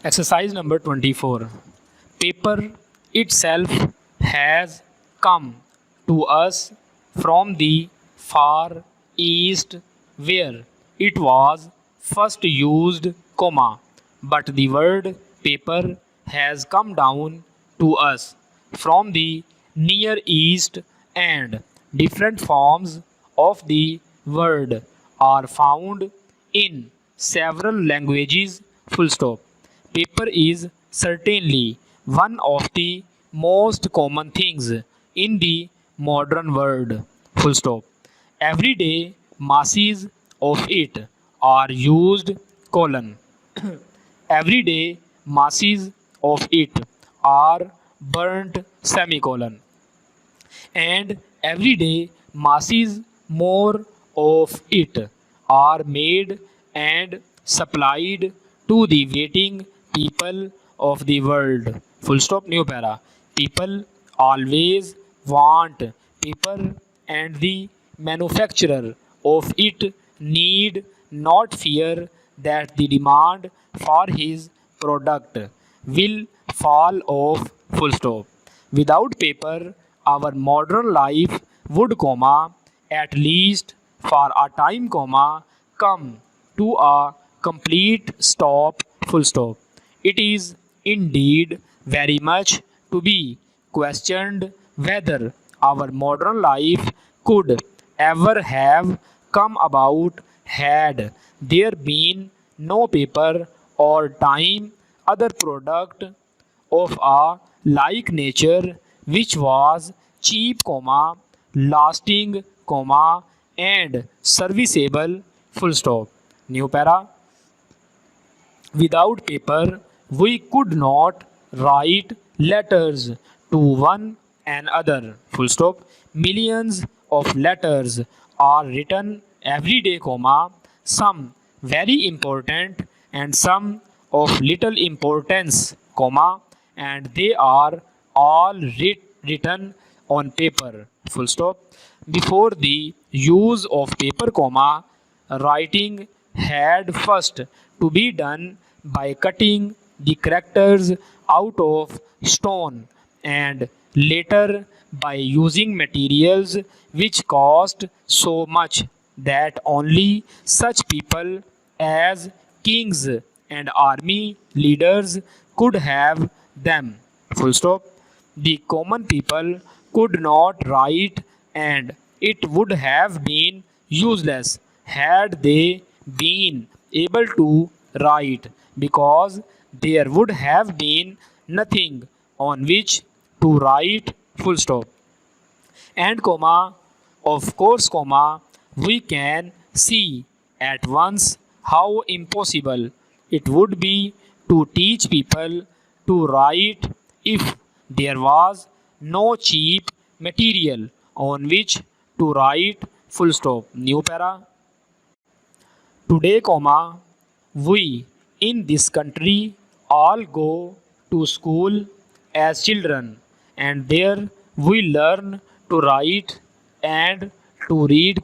Exercise number 24. Paper itself has come to us from the far east where it was first used, but the word paper has come down to us from the near east, and different forms of the word are found in several languages. Full stop. Paper is certainly one of the most common things in the modern world. Full stop. Everyday masses of it are used, colon. Everyday masses of it are burnt, semicolon, and everyday masses more of it are made and supplied to the waiting people of the world. Full stop. New para. People always want paper, and the manufacturer of it need not fear that the demand for his product will fall off. Full stop. Without paper, our modern life would, at least for a time, come to a complete stop. Full stop. It is indeed very much to be questioned whether our modern life could ever have come about had there been no paper or time other product of a like nature which was cheap, lasting, and serviceable. Full stop. New para. Without paper, we could not write letters to one another. Full stop. Millions of letters are written every day, some very important and some of little importance, and they are all written on paper. Full stop. Before the use of paper, writing had first to be done by cutting the characters out of stone, and later by using materials which cost so much that only such people as kings and army leaders could have them. Full stop. The common people could not write, and it would have been useless had they been able to write, because there would have been nothing on which to write. Full stop. And, of course, we can see at once how impossible it would be to teach people to write if there was no cheap material on which to write. Full stop. New para. Today, we in this country all go to school as children, and there we learn to write and to read,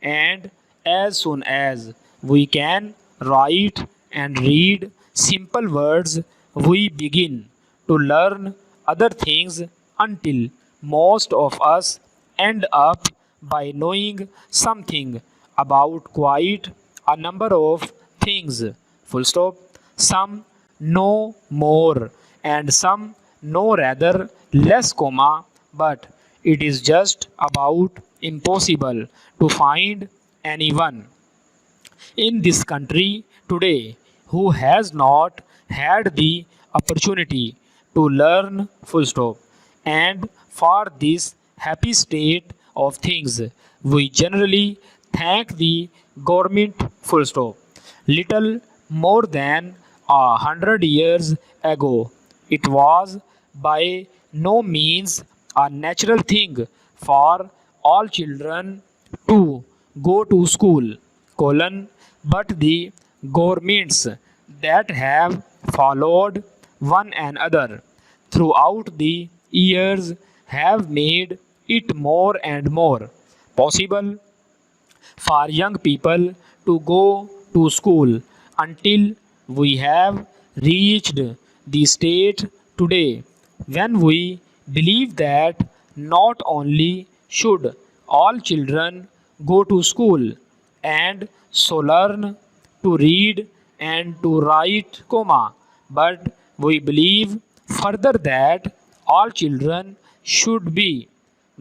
and as soon as we can write and read simple words, we begin to learn other things until most of us end up by knowing something about quite a number of things. Full stop. Some know more and some know rather less, but it is just about impossible to find anyone in this country today who has not had the opportunity to learn. Full stop. And for this happy state of things, we generally thank the government. Full stop. Little more than 100 years ago, it was by no means a natural thing for all children to go to school, but the governments that have followed one another throughout the years have made it more and more possible for young people to go to school until we have reached the state today when we believe that not only should all children go to school and so learn to read and to write, but we believe further that all children should be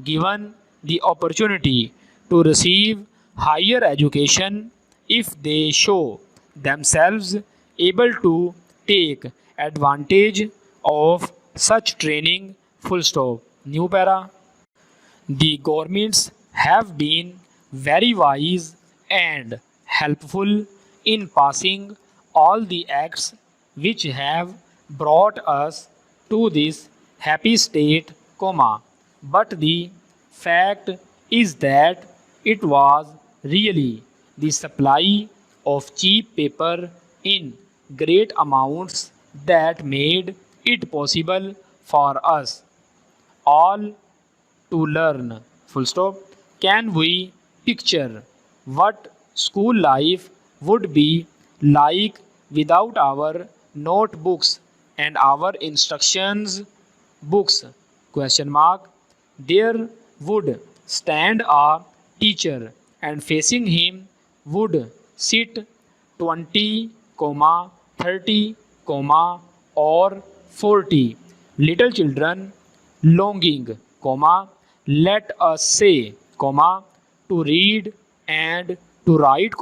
given the opportunity to receive higher education if they show themselves able to take advantage of such training. Full stop. New para. The governments have been very wise and helpful in passing all the acts which have brought us to this happy state, but the fact is that it was really the supply of cheap paper in great amounts that made it possible for us all to learn. Full stop. Can we picture what school life would be like without our notebooks and our instructions books? Question mark. There would stand a teacher and facing him would sit 20, 30, or 40 little children longing, let us say, to read and to write,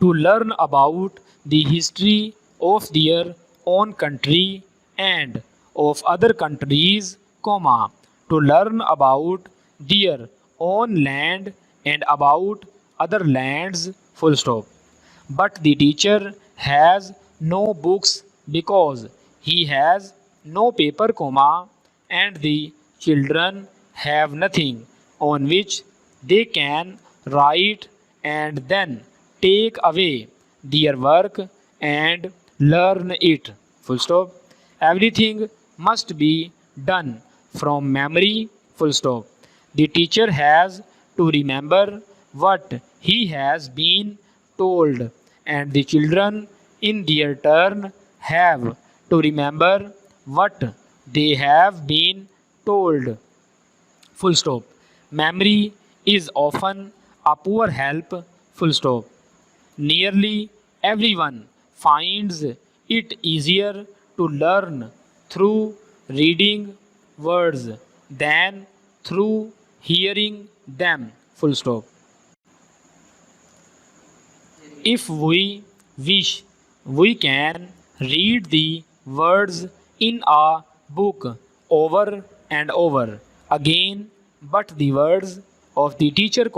to learn about the history of their own country and of other countries, to learn about their own land and about other lands, full stop. But the teacher has no books because he has no paper, and the children have nothing on which they can write and then take away their work and learn it. Full stop. Everything must be done from memory. Full stop. The teacher has to remember what he has been told, and the children in their turn have to remember what they have been told. Full stop. Memory is often a poor help. Full stop. Nearly everyone finds it easier to learn through reading words than through hearing them. Full stop. If we wish, we can read the words in a book over and over again, but the words of the teacher,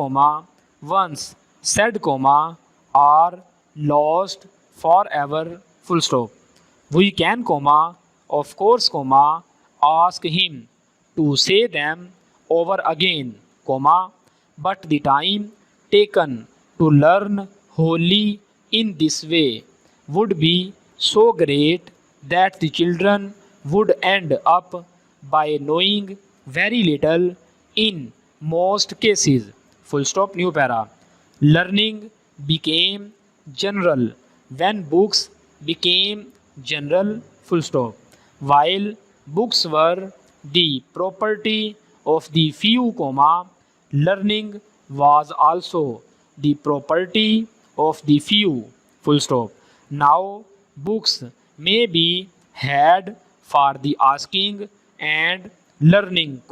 once said, are lost forever. Full stop. We can, of course, ask him to say them over again, but the time taken to learn wholly in this way would be so great that the children would end up by knowing very little in most cases. Full stop. New para. Learning became general when books became general. Full stop. While books were the property of the few, learning was also the property of the few. Full stop. Now books may be had for the asking and learning,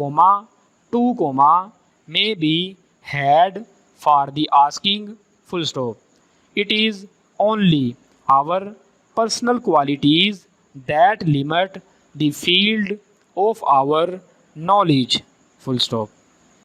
two, may be had for the asking. Full stop. It is only our personal qualities that limit the field of our knowledge. Full stop.